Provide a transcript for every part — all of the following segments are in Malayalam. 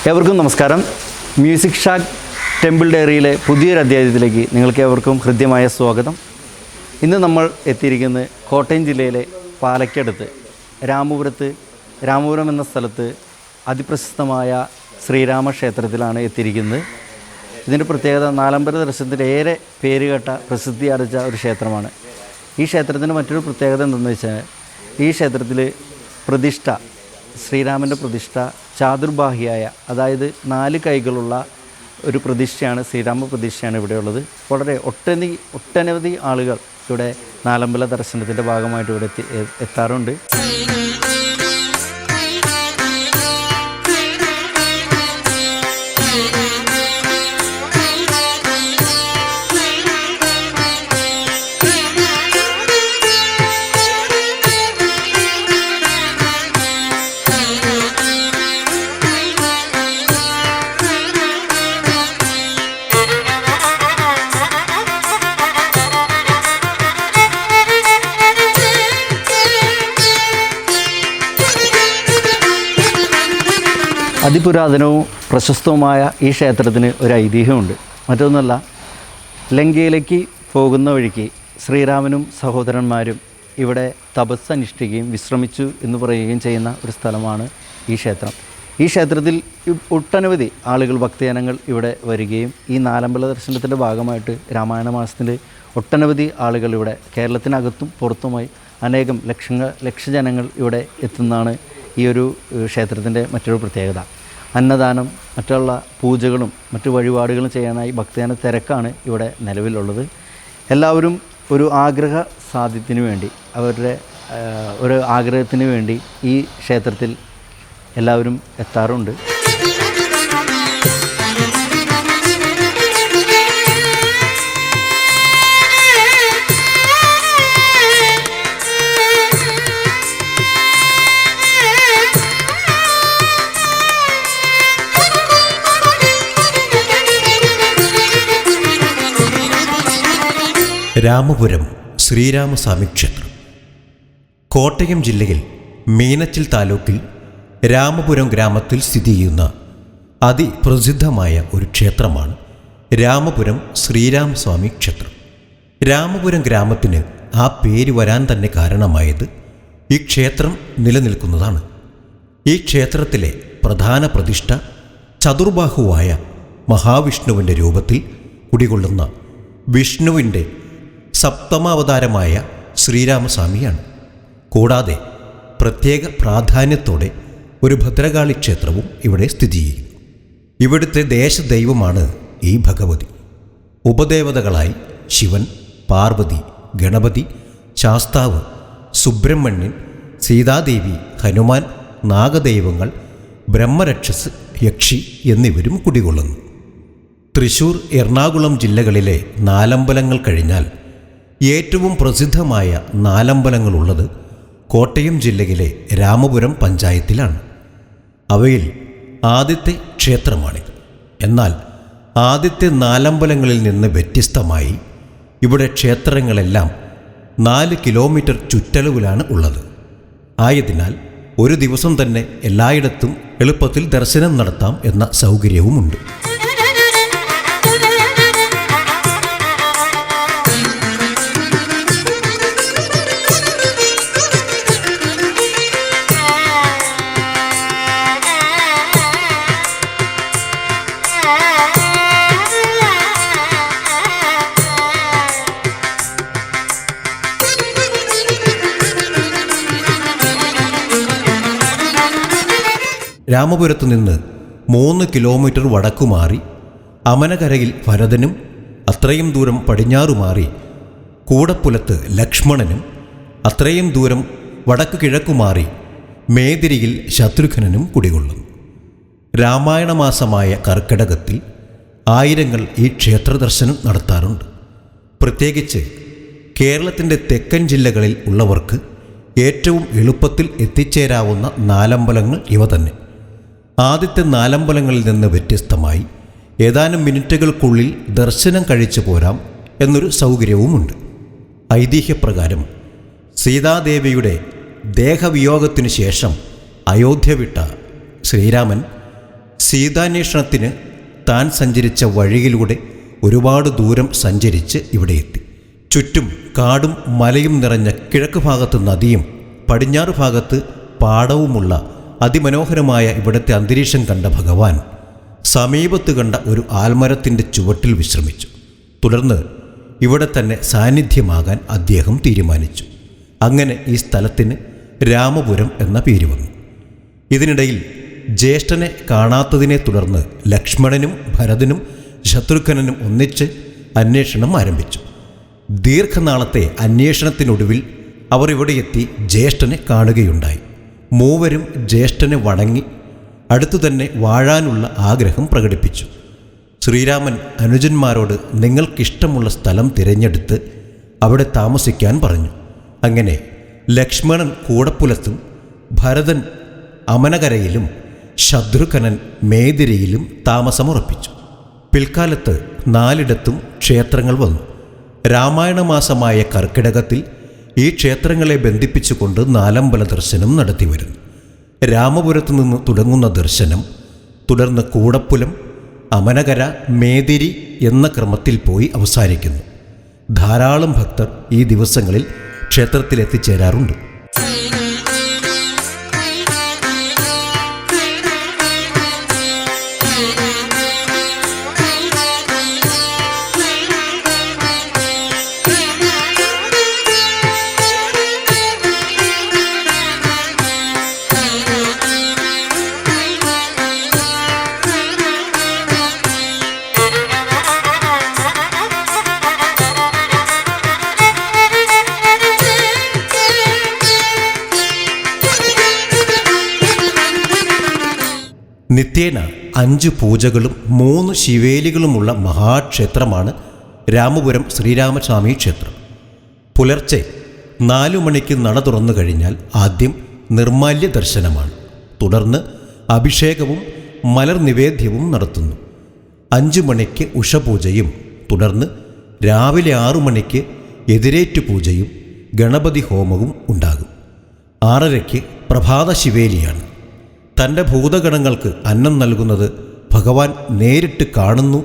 ഏവർക്കും നമസ്കാരം. മ്യൂസിക് ഷാക്ക് ടെമ്പിൾ ഡയറിയിലെ പുതിയൊരു അധ്യായത്തിലേക്ക് നിങ്ങൾക്ക് ഏവർക്കും ഹൃദ്യമായ സ്വാഗതം. ഇന്ന് നമ്മൾ എത്തിയിരിക്കുന്നത് കോട്ടയം ജില്ലയിലെ പാലയ്ക്കടുത്ത് രാമപുരം എന്ന സ്ഥലത്ത് അതിപ്രശസ്തമായ ശ്രീരാമക്ഷേത്രത്തിലാണ് എത്തിയിരിക്കുന്നത്. ഇതിൻ്റെ പ്രത്യേകത നാലമ്പല ദർശനത്തിൻ്റെ ഏറെ പേരുകേട്ട പ്രസിദ്ധി ആർജിച്ച ഒരു ക്ഷേത്രമാണ്. ഈ ക്ഷേത്രത്തിൻ്റെ മറ്റൊരു പ്രത്യേകത എന്തെന്ന് വെച്ചാൽ ഈ ക്ഷേത്രത്തിൽ ശ്രീരാമൻ്റെ പ്രതിഷ്ഠ ചാതുർബാഹിയായ, അതായത് 4 കൈകളുള്ള ഒരു പ്രതിഷ്ഠയാണ്, ശ്രീരാമ പ്രതിഷ്ഠയാണ് ഇവിടെയുള്ളത്. വളരെ ഒട്ടനവധി ആളുകൾ ഇവിടെ നാലമ്പല ദർശനത്തിൻ്റെ ഭാഗമായിട്ട് ഇവിടെ എത്താറുണ്ട്. അതിപുരാതനവും പ്രശസ്തവുമായ ഈ ക്ഷേത്രത്തിന് ഒരു ഐതിഹ്യമുണ്ട്. മറ്റൊന്നല്ല, ലങ്കയിലേക്ക് പോകുന്ന വഴിക്ക് ശ്രീരാമനും സഹോദരന്മാരും ഇവിടെ തപസ് അനുഷ്ഠിക്കുകയും വിശ്രമിച്ചു എന്ന് പറയുകയും ചെയ്യുന്ന ഒരു സ്ഥലമാണ് ഈ ക്ഷേത്രം. ഈ ക്ഷേത്രത്തിൽ ഒട്ടനവധി ആളുകൾ, ഭക്തജനങ്ങൾ ഇവിടെ വരികയും ഈ നാലമ്പല ദർശനത്തിൻ്റെ ഭാഗമായിട്ട് രാമായണ മാസത്തിൽ ഒട്ടനവധി ആളുകൾ ഇവിടെ കേരളത്തിനകത്തും പുറത്തുമായി അനേകം ലക്ഷജനങ്ങൾ ഇവിടെ എത്തുന്നതാണ് ഈ ഒരു ക്ഷേത്രത്തിൻ്റെ മറ്റൊരു പ്രത്യേകത. അന്നദാനം, മറ്റുള്ള പൂജകളും മറ്റു വഴിപാടുകളും ചെയ്യാനായി ഭക്തജന തിരക്കാണ് ഇവിടെ നിലവിലുള്ളത്. എല്ലാവരും ഒരു ആഗ്രഹ സാധ്യത്തിന് വേണ്ടി, അവരുടെ ഒരു ആഗ്രഹത്തിന് വേണ്ടി ഈ ക്ഷേത്രത്തിൽ എല്ലാവരും എത്താറുണ്ട്. രാമപുരം ശ്രീരാമസ്വാമി ക്ഷേത്രം കോട്ടയം ജില്ലയിൽ മീനച്ചിൽ താലൂക്കിൽ രാമപുരം ഗ്രാമത്തിൽ സ്ഥിതി ചെയ്യുന്ന അതിപ്രസിദ്ധമായ ഒരു ക്ഷേത്രമാണ് രാമപുരം ശ്രീരാമസ്വാമി ക്ഷേത്രം. രാമപുരം ഗ്രാമത്തിന് ആ പേര് വരാൻ തന്നെ കാരണമായത് ഈ ക്ഷേത്രം നിലനിൽക്കുന്നതാണ്. ഈ ക്ഷേത്രത്തിലെ പ്രധാന പ്രതിഷ്ഠ ചതുർബാഹുവായ മഹാവിഷ്ണുവിൻ്റെ രൂപത്തിൽ കുടികൊള്ളുന്ന വിഷ്ണുവിൻ്റെ സപ്തമാവതാരമായ ശ്രീരാമസ്വാമിയാണ്. കൂടാതെ പ്രത്യേക പ്രാധാന്യത്തോടെ ഒരു ഭദ്രകാളി ക്ഷേത്രവും ഇവിടെ സ്ഥിതി ചെയ്യുന്നു. ഇവിടുത്തെ ദേശദൈവമാണ് ഈ ഭഗവതി. ഉപദേവതകളായി ശിവൻ, പാർവതി, ഗണപതി, ശാസ്താവ്, സുബ്രഹ്മണ്യൻ, സീതാദേവി, ഹനുമാൻ, നാഗദൈവങ്ങൾ, ബ്രഹ്മരക്ഷസ്, യക്ഷി എന്നിവരും കുടികൊള്ളുന്നു. തൃശ്ശൂർ, എറണാകുളം ജില്ലകളിലെ നാലമ്പലങ്ങൾ കഴിഞ്ഞാൽ ഏറ്റവും പ്രസിദ്ധമായ നാലമ്പലങ്ങളുള്ളത് കോട്ടയം ജില്ലയിലെ രാമപുരം പഞ്ചായത്തിലാണ്. അവയിൽ ആദ്യത്തെ ക്ഷേത്രമാണിത്. എന്നാൽ ആദ്യത്തെ നാലമ്പലങ്ങളിൽ നിന്ന് വ്യത്യസ്തമായി ഇവിടെ ക്ഷേത്രങ്ങളെല്ലാം 4 കിലോമീറ്റർ ചുറ്റളവിലാണ് ഉള്ളത്. ആയതിനാൽ ഒരു ദിവസം തന്നെ എല്ലായിടത്തും എളുപ്പത്തിൽ ദർശനം നടത്താം എന്ന സൗകര്യവുമുണ്ട്. രാമപുരത്തു നിന്ന് 3 കിലോമീറ്റർ വടക്കുമാറി അമനകരയിൽ ഭരതനും അത്രയും ദൂരം പടിഞ്ഞാറുമാറി കൂടപ്പുലത്ത് ലക്ഷ്മണനും അത്രയും ദൂരം വടക്ക് കിഴക്കുമാറി മേദിരിയിൽ ശത്രുഘ്നനും കുടികൊള്ളുന്നു. രാമായണ മാസമായ കർക്കിടകത്തിൽ ആയിരങ്ങൾ ഈ ക്ഷേത്രദർശനം നടത്താറുണ്ട്. പ്രത്യേകിച്ച് കേരളത്തിൻ്റെ തെക്കൻ ജില്ലകളിൽ ഉള്ളവർക്ക് ഏറ്റവും എളുപ്പത്തിൽ എത്തിച്ചേരാവുന്ന നാലമ്പലങ്ങൾ ഇവ തന്നെ. ആദ്യത്തെ നാലമ്പലങ്ങളിൽ നിന്ന് വ്യത്യസ്തമായി ഏതാനും മിനിറ്റുകൾക്കുള്ളിൽ ദർശനം കഴിച്ചു പോരാം എന്നൊരു സൗകര്യവുമുണ്ട്. ഐതിഹ്യപ്രകാരം സീതാദേവിയുടെ ദേഹവിയോഗത്തിനു ശേഷം അയോധ്യ വിട്ട ശ്രീരാമൻ സീതാന്വേഷണത്തിന് താൻ സഞ്ചരിച്ച വഴിയിലൂടെ ഒരുപാട് ദൂരം സഞ്ചരിച്ച് ഇവിടെ എത്തി. ചുറ്റും കാടും മലയും നിറഞ്ഞ കിഴക്ക് ഭാഗത്ത് നദിയും പടിഞ്ഞാറ് ഭാഗത്ത് പാടവുമുള്ള അതിമനോഹരമായ ഇവിടുത്തെ അന്തരീക്ഷം കണ്ട ഭഗവാൻ സമീപത്ത് കണ്ട ഒരു ആൽമരത്തിൻ്റെ ചുവട്ടിൽ വിശ്രമിച്ചു. തുടർന്ന് ഇവിടെ തന്നെ സാന്നിധ്യമാകാൻ അദ്ദേഹം തീരുമാനിച്ചു. അങ്ങനെ ഈ സ്ഥലത്തിന് രാമപുരം എന്ന പേര് വന്നു. ഇതിനിടയിൽ ജ്യേഷ്ഠനെ കാണാത്തതിനെ തുടർന്ന് ലക്ഷ്മണനും ഭരതനും ശത്രുഘ്നനും ഒന്നിച്ച് അന്വേഷണം ആരംഭിച്ചു. ദീർഘനാളത്തെ അന്വേഷണത്തിനൊടുവിൽ അവർ ഇവിടെ എത്തി ജ്യേഷ്ഠനെ കാണുകയുണ്ടായി. മൂവരും ജ്യേഷ്ഠനെ വണങ്ങി അടുത്തു തന്നെ വാഴാനുള്ള ആഗ്രഹം പ്രകടിപ്പിച്ചു. ശ്രീരാമൻ അനുജന്മാരോട് നിങ്ങൾക്കിഷ്ടമുള്ള സ്ഥലം തിരഞ്ഞെടുത്ത് അവിടെ താമസിക്കാൻ പറഞ്ഞു. അങ്ങനെ ലക്ഷ്മണൻ കൂടപ്പുലത്തും ഭരതൻ അമനകരയിലും ശത്രുഘ്നൻ മേദിരയിലും താമസമുറപ്പിച്ചു. പിൽക്കാലത്ത് 4 ക്ഷേത്രങ്ങൾ വന്നു. രാമായണ മാസമായ കർക്കിടകത്തിൽ ഈ ക്ഷേത്രങ്ങളെ ബന്ധിപ്പിച്ചുകൊണ്ട് നാലമ്പല ദർശനം നടത്തിവരുന്നു. രാമപുരത്തു നിന്ന് തുടങ്ങുന്ന ദർശനം തുടർന്ന് കൂടപ്പുലം, അമനകര, മേദിരി എന്ന ക്രമത്തിൽ പോയി അവസാനിക്കുന്നു. ധാരാളം ഭക്തർ ഈ ദിവസങ്ങളിൽ ക്ഷേത്രത്തിലെത്തിച്ചേരാറുണ്ട്. നിത്യേന 5 പൂജകളും 3 ശിവേലികളുമുള്ള മഹാക്ഷേത്രമാണ് രാമപുരം ശ്രീരാമസ്വാമി ക്ഷേത്രം. പുലർച്ചെ 4 മണിക്ക് നട തുറന്നു കഴിഞ്ഞാൽ ആദ്യം നിർമ്മാല്യ ദർശനമാണ്. തുടർന്ന് അഭിഷേകവും മലർ നിവേദ്യവും നടത്തുന്നു. 5 മണിക്ക് ഉഷപൂജയും തുടർന്ന് രാവിലെ 6 മണിക്ക് എതിരേറ്റു പൂജയും ഗണപതി ഹോമവും ഉണ്ടാകും. 6:30-ക്ക് പ്രഭാത ശിവേലിയാണ്. തൻ്റെ ഭൂതഗണങ്ങൾക്ക് അന്നം നൽകുന്നത് ഭഗവാൻ നേരിട്ട് കാണുന്നു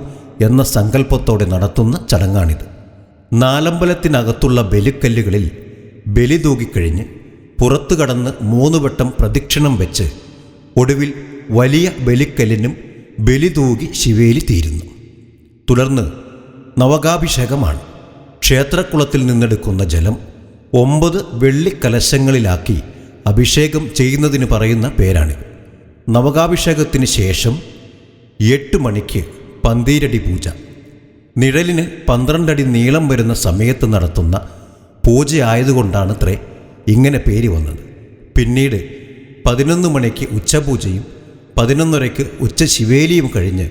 എന്ന സങ്കല്പത്തോടെ നടത്തുന്ന ചടങ്ങാണിത്. നാലമ്പലത്തിനകത്തുള്ള ബലിക്കല്ലുകളിൽ ബലി തൂകിക്കഴിഞ്ഞ് പുറത്തു കടന്ന് 3 വട്ടം പ്രദക്ഷിണം വെച്ച് ഒടുവിൽ വലിയ ബലിക്കല്ലിനും ബലി തൂകി ശിവേലി തീരുന്നു. തുടർന്ന് നവകാഭിഷേകമാണ്. ക്ഷേത്രക്കുളത്തിൽ നിന്നെടുക്കുന്ന ജലം 9 വെള്ളിക്കലശങ്ങളിലാക്കി അഭിഷേകം ചെയ്യുന്നതിന് പറയുന്ന പേരാണിത്. നവകാഭിഷേകത്തിന് ശേഷം 8 മണിക്ക് പന്തീരടി പൂജ. നിഴലിന് 12 അടി നീളം വരുന്ന സമയത്ത് നടത്തുന്ന പൂജയായതുകൊണ്ടാണത്രേ ഇങ്ങനെ പേര് വന്നത്. പിന്നീട് 11 മണിക്ക് ഉച്ചപൂജയും 11:30-ക്ക് ഉച്ചശിവേലിയും കഴിഞ്ഞ്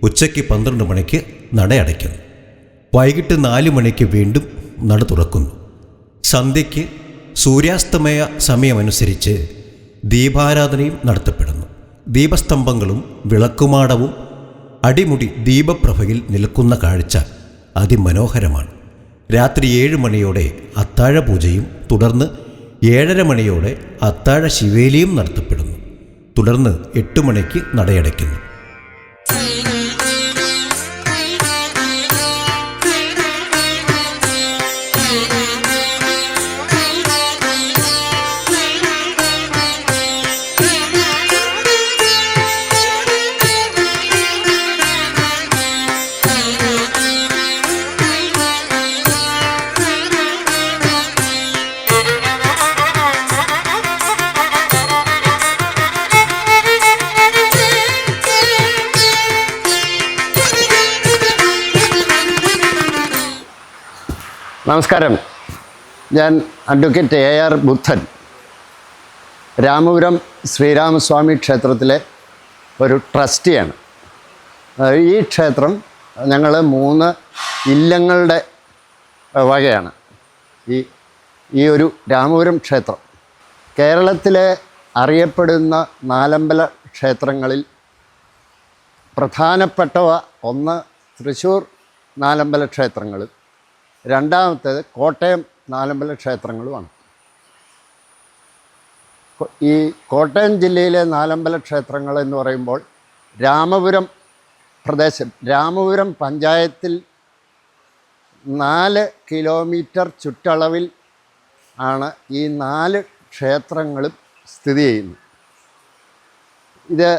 ഉച്ചയ്ക്ക് 12 മണിക്ക് നടയടയ്ക്കുന്നു. വൈകിട്ട് 4 മണിക്ക് വീണ്ടും നട തുറക്കുന്നു. സന്ധ്യയ്ക്ക് സൂര്യാസ്തമയ സമയമനുസരിച്ച് ദീപാരാധനയും നടത്തപ്പെടുന്നു. ദീപസ്തംഭങ്ങളും വിളക്കുമാടവും അടിമുടി ദീപപ്രഭയിൽ നിൽക്കുന്ന കാഴ്ച അതിമനോഹരമാണ്. രാത്രി 7 മണിയോടെ അത്താഴ പൂജയും തുടർന്ന് 7:30 മണിയോടെ അത്താഴ ശിവേലിയും നടത്തപ്പെടുന്നു. തുടർന്ന് 8 മണിക്ക് നടയടയ്ക്കുന്നു. നമസ്കാരം. ഞാൻ അഡ്വക്കേറ്റ് AR ബുദ്ധൻ, രാമപുരം ശ്രീരാമസ്വാമി ക്ഷേത്രത്തിലെ ഒരു ട്രസ്റ്റിയാണ്. ഈ ക്ഷേത്രം ഞങ്ങൾ 3 ഇല്ലങ്ങളുടെ വകയാണ്. ഈ ഒരു രാമപുരം ക്ഷേത്രം കേരളത്തിലെ അറിയപ്പെടുന്ന നാലമ്പല ക്ഷേത്രങ്ങളിൽ പ്രധാനപ്പെട്ടവ ഒന്ന് തൃശ്ശൂർ നാലമ്പല ക്ഷേത്രങ്ങളും രണ്ടാമത്തേത് കോട്ടയം നാലമ്പല ക്ഷേത്രങ്ങളുമാണ്. ഈ കോട്ടയം ജില്ലയിലെ നാലമ്പല ക്ഷേത്രങ്ങൾ എന്ന് പറയുമ്പോൾ രാമപുരം പ്രദേശം, രാമപുരം പഞ്ചായത്തിൽ 4 കിലോമീറ്റർ ചുറ്റളവിൽ ആണ് ഈ 4 ക്ഷേത്രങ്ങളും സ്ഥിതി ചെയ്യുന്നത്. ഇത്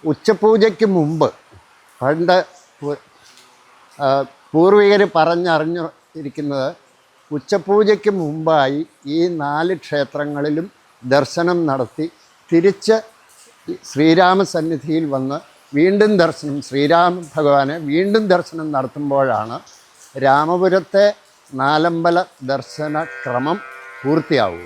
ഉച്ചപൂജയ്ക്ക് മുമ്പ് പണ്ട് പൂർവികർ പറഞ്ഞറിഞ്ഞിരിക്കുന്നത് ഉച്ചപൂജയ്ക്ക് മുമ്പായി ഈ 4 ക്ഷേത്രങ്ങളിലും ദർശനം നടത്തി തിരിച്ച് ശ്രീരാമസന്നിധിയിൽ വന്ന് വീണ്ടും ദർശനം, ശ്രീരാമ ഭഗവാനെ വീണ്ടും ദർശനം നടത്തുമ്പോഴാണ് രാമപുരത്തെ നാലമ്പല ദർശന ക്രമം പൂർത്തിയാവൂ.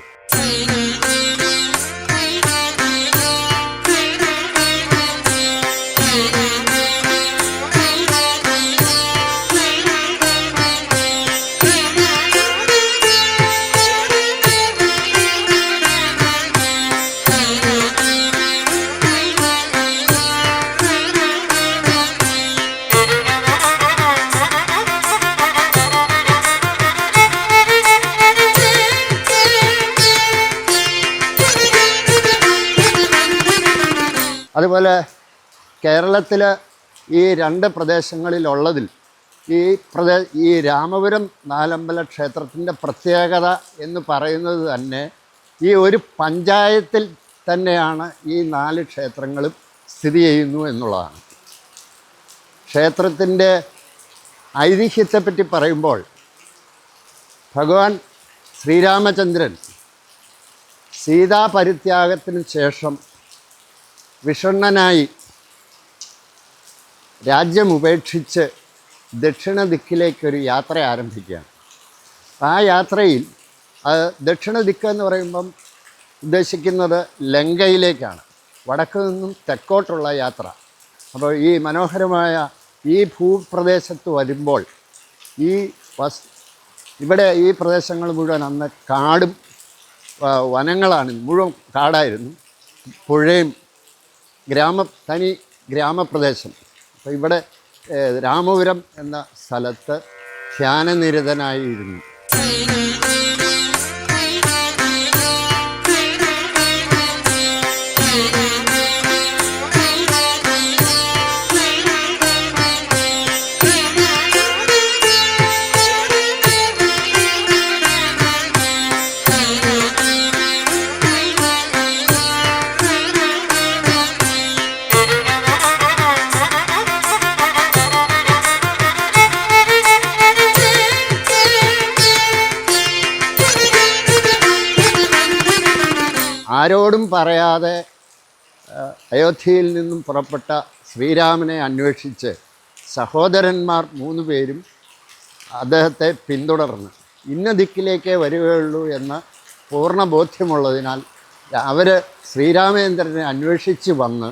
അതുപോലെ കേരളത്തിൽ ഈ 2 പ്രദേശങ്ങളിലുള്ളതിൽ ഈ രാമപുരം നാലമ്പല ക്ഷേത്രത്തിൻ്റെ പ്രത്യേകത എന്ന് പറയുന്നത് തന്നെ ഈ ഒരു പഞ്ചായത്തിൽ തന്നെയാണ് ഈ 4 ക്ഷേത്രങ്ങളും സ്ഥിതി ചെയ്യുന്നു എന്നുള്ളതാണ്. ക്ഷേത്രത്തിൻ്റെ ഐതിഹ്യത്തെപ്പറ്റി പറയുമ്പോൾ ഭഗവാൻ ശ്രീരാമചന്ദ്രൻ സീതാപരിത്യാഗത്തിന് ശേഷം വിഷണ്ണനായി രാജ്യമുപേക്ഷിച്ച് ദക്ഷിണ ദിക്കിലേക്കൊരു യാത്ര ആരംഭിക്കുകയാണ്. ആ യാത്രയിൽ ദക്ഷിണ ദിക്ക് എന്ന് പറയുമ്പം ഉദ്ദേശിക്കുന്നത് ലങ്കയിലേക്കാണ്, വടക്ക് നിന്നും തെക്കോട്ടുള്ള യാത്ര. അപ്പോൾ ഈ മനോഹരമായ ഈ ഭൂപ്രദേശത്ത് വരുമ്പോൾ ഇവിടെ ഈ പ്രദേശങ്ങൾ മുഴുവൻ അന്ന് കാടും വനങ്ങളാണ്, മുഴുവൻ കാടായിരുന്നു, പുഴയും തനി ഗ്രാമപ്രദേശം. അപ്പോൾ ഇവിടെ രാമപുരം എന്ന സ്ഥലത്ത് ധ്യാനനിരതനായിരുന്നു. ആരോടും പറയാതെ അയോധ്യയിൽ നിന്നും പുറപ്പെട്ട ശ്രീരാമനെ അന്വേഷിച്ച് സഹോദരന്മാർ 3 പേരും അദ്ദേഹത്തെ പിന്തുടർന്ന് ഇന്ന ദിക്കിലേക്കേ വരികയുള്ളൂ എന്ന പൂർണ്ണ ബോധ്യമുള്ളതിനാൽ അവർ ശ്രീരാമചന്ദ്രനെ അന്വേഷിച്ച് വന്ന്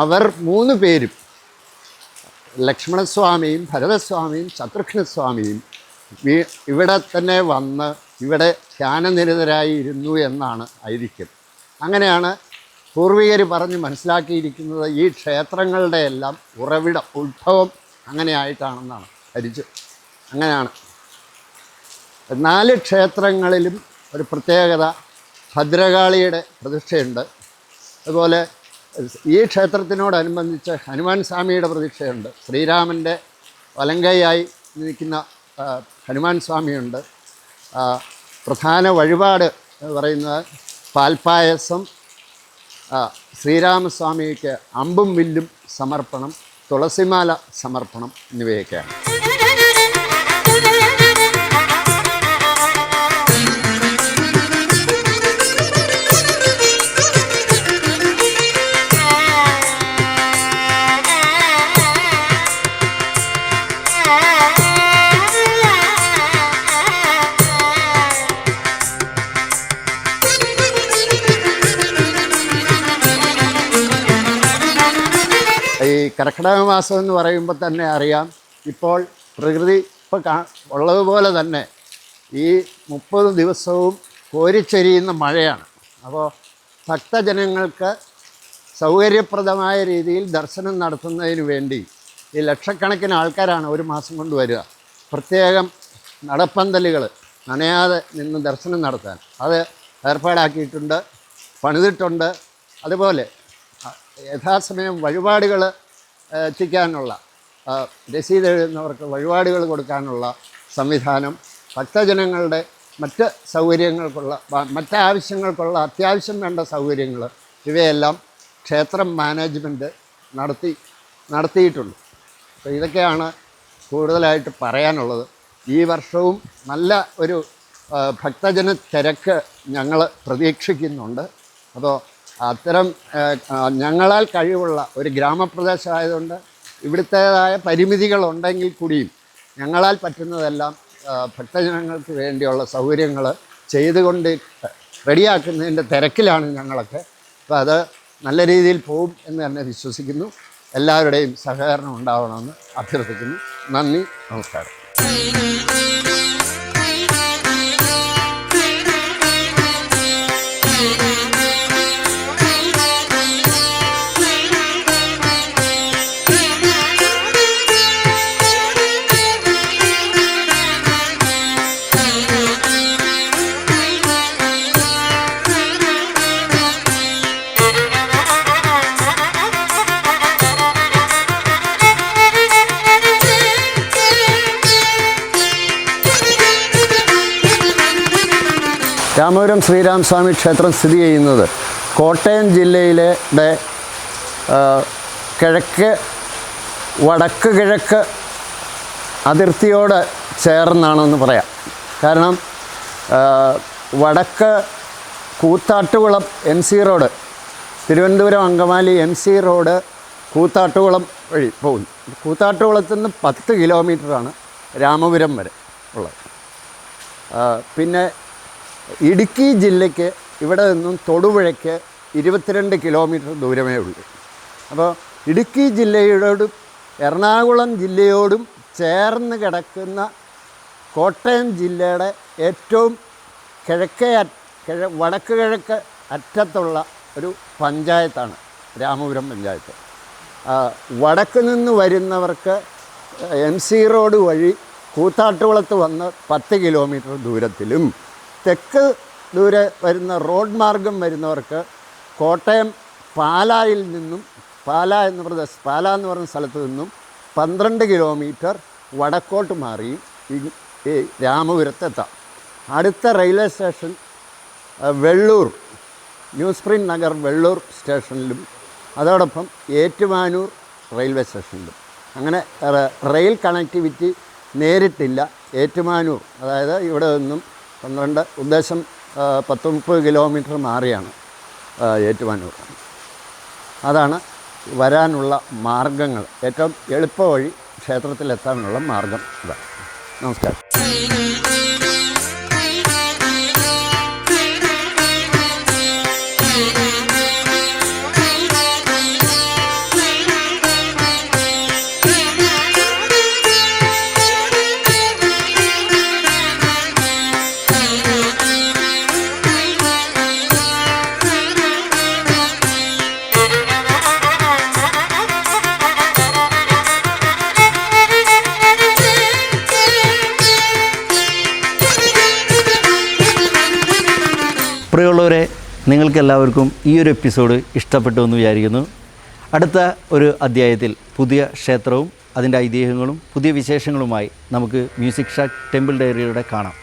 അവർ 3 പേരും ലക്ഷ്മണസ്വാമിയും ഭരതസ്വാമിയും ശത്രുഘ്നസ്വാമിയും ഇവിടെ തന്നെ വന്ന് ഇവിടെ ധ്യാനനിരതരായി ഇരുന്നു എന്നാണ് ഐതിഹ്യം. അങ്ങനെയാണ് പൂർവികർ പറഞ്ഞ് മനസ്സിലാക്കിയിരിക്കുന്നത്. ഈ ക്ഷേത്രങ്ങളുടെ എല്ലാം ഉത്ഭവം അങ്ങനെയായിട്ടാണെന്നാണ് അങ്ങനെയാണ്. 4 ക്ഷേത്രങ്ങളിലും ഒരു പ്രത്യേകത, ഭദ്രകാളിയുടെ പ്രതിഷ്ഠയുണ്ട്. അതുപോലെ ഈ ക്ഷേത്രത്തിനോടനുബന്ധിച്ച് ഹനുമാൻ സ്വാമിയുടെ പ്രതിഷ്ഠയുണ്ട്. ശ്രീരാമൻ്റെ വലങ്കയായി നിൽക്കുന്ന ഹനുമാൻ സ്വാമിയുണ്ട്. പ്രധാന വഴിപാട് എന്ന് പറയുന്നത് പാൽപ്പായസം, ശ്രീരാമസ്വാമിക്ക് അമ്പും വില്ലും സമർപ്പണം, തുളസിമാല സമർപ്പണം എന്നിവയൊക്കെയാണ്. ഈ കർക്കിടക മാസം എന്ന് പറയുമ്പോൾ തന്നെ അറിയാം, ഇപ്പോൾ പ്രകൃതി ഉള്ളതുപോലെ തന്നെ ഈ 30 ദിവസവും കോരിച്ചൊരിയുന്ന മഴയാണ്. അപ്പോൾ ഭക്തജനങ്ങൾക്ക് സൗകര്യപ്രദമായ രീതിയിൽ ദർശനം നടത്തുന്നതിന് വേണ്ടി ഈ ലക്ഷക്കണക്കിന് ആൾക്കാരാണ് ഒരു മാസം കൊണ്ട് വരിക. പ്രത്യേകം നടപ്പന്തലുകൾ നനയാതെ നിന്ന് ദർശനം നടത്താൻ അത് ഏർപ്പാടാക്കിയിട്ടുണ്ട്, പണിതിട്ടുണ്ട്. അതുപോലെ യഥാസമയം വഴിപാടുകൾ എത്തിക്കാനുള്ള രസീത് എഴുതുന്നവർക്ക് വഴിപാടുകൾ കൊടുക്കാനുള്ള സംവിധാനം, ഭക്തജനങ്ങളുടെ മറ്റ് സൗകര്യങ്ങൾക്കുള്ള മറ്റാവശ്യങ്ങൾക്കുള്ള അത്യാവശ്യം വേണ്ട സൗകര്യങ്ങൾ ഇവയെല്ലാം ക്ഷേത്രം മാനേജ്മെൻറ്റ് നടത്തിയിട്ടുണ്ട്. അപ്പോൾ ഇതൊക്കെയാണ് കൂടുതലായിട്ട് പറയാനുള്ളത്. ഈ വർഷവും നല്ല ഒരു ഭക്തജന തിരക്ക് ഞങ്ങൾ പ്രതീക്ഷിക്കുന്നുണ്ട്. അപ്പോൾ അത്തരം ഞങ്ങളാൽ കഴിവുള്ള ഒരു ഗ്രാമപ്രദേശമായതുകൊണ്ട് ഇവിടുത്തേതായ പരിമിതികളുണ്ടെങ്കിൽ കൂടിയും ഞങ്ങളാൽ പറ്റുന്നതെല്ലാം ഭക്തജനങ്ങൾക്ക് വേണ്ടിയുള്ള സൗകര്യങ്ങൾ ചെയ്തുകൊണ്ട് റെഡിയാക്കുന്നതിൻ്റെ തിരക്കിലാണ് ഞങ്ങളൊക്കെ. അപ്പോൾ അത് നല്ല രീതിയിൽ പോകും എന്ന് തന്നെ വിശ്വസിക്കുന്നു. എല്ലാവരുടെയും സഹകരണം ഉണ്ടാവണമെന്ന് അഭ്യർത്ഥിക്കുന്നു. നന്ദി, നമസ്കാരം. രാമപുരം ശ്രീരാമസ്വാമി ക്ഷേത്രം സ്ഥിതി ചെയ്യുന്നത് കോട്ടയം ജില്ലയിലെ വടക്ക് കിഴക്ക് അതിർത്തിയോട് ചേർന്നാണെന്ന് പറയാം. കാരണം വടക്ക് Koothattukulam MC road, Thiruvananthapuram Angamaly MC road Koothattukulam വഴി പോകുന്നു. കൂത്താട്ടുകുളത്തു നിന്ന് 10 കിലോമീറ്ററാണ് രാമപുരം വരെ ഉള്ളത്. പിന്നെ ഇടുക്കി ജില്ലയ്ക്ക് ഇവിടെ നിന്നും തൊടുപുഴയ്ക്ക് 22 കിലോമീറ്റർ ദൂരമേ ഉള്ളൂ. അപ്പോൾ ഇടുക്കി ജില്ലയോടും എറണാകുളം ജില്ലയോടും ചേർന്ന് കിടക്കുന്ന കോട്ടയം ജില്ലയുടെ ഏറ്റവും വടക്ക് കിഴക്ക് അറ്റത്തുള്ള ഒരു പഞ്ചായത്താണ് രാമപുരം പഞ്ചായത്ത്. വടക്ക് നിന്ന് വരുന്നവർക്ക് MC റോഡ് വഴി കൂത്താട്ടുകുളത്ത് വന്ന് 10 കിലോമീറ്റർ ദൂരത്തിലും, തെക്ക് ദൂരെ വരുന്ന റോഡ് മാർഗം വരുന്നവർക്ക് കോട്ടയം പാലായിൽ നിന്നും പാല എന്ന് പറയുന്ന സ്ഥലത്ത് നിന്നും 12 കിലോമീറ്റർ വടക്കോട്ട് മാറിയും ഈ രാമപുരത്തെത്താം. അടുത്ത railway station Vellur, new spring Nagar Vellur സ്റ്റേഷനിലും അതോടൊപ്പം ഏറ്റുമാനൂർ റെയിൽവേ സ്റ്റേഷനിലും. അങ്ങനെ റെയിൽ കണക്ടിവിറ്റി നേരിട്ടില്ല. ഏറ്റുമാനൂർ, അതായത് ഇവിടെ നിന്നും 12 ഉദ്ദേശം 10-30 കിലോമീറ്റർ മാറിയാണ് ഏറ്റുമാനൂർ. അതാണ് വരാനുള്ള മാർഗങ്ങൾ. ഏറ്റവും എളുപ്പ വഴി ക്ഷേത്രത്തിലെത്താനുള്ള മാർഗം ഇതാണ്. നമസ്കാരം. പ്രിയമുള്ളവരെ, നിങ്ങൾക്കെല്ലാവർക്കും ഈ ഒരു എപ്പിസോഡ് ഇഷ്ടപ്പെട്ടു എന്ന് വിചാരിക്കുന്നു. അടുത്ത ഒരു അധ്യായത്തിൽ പുതിയ ക്ഷേത്രവും അതിൻ്റെ ഐതിഹ്യങ്ങളും പുതിയ വിശേഷങ്ങളുമായി നമുക്ക് മ്യൂസിക് ഷാറ്റ് ടെമ്പിൾ ഡയറിയുടെ കാണാം.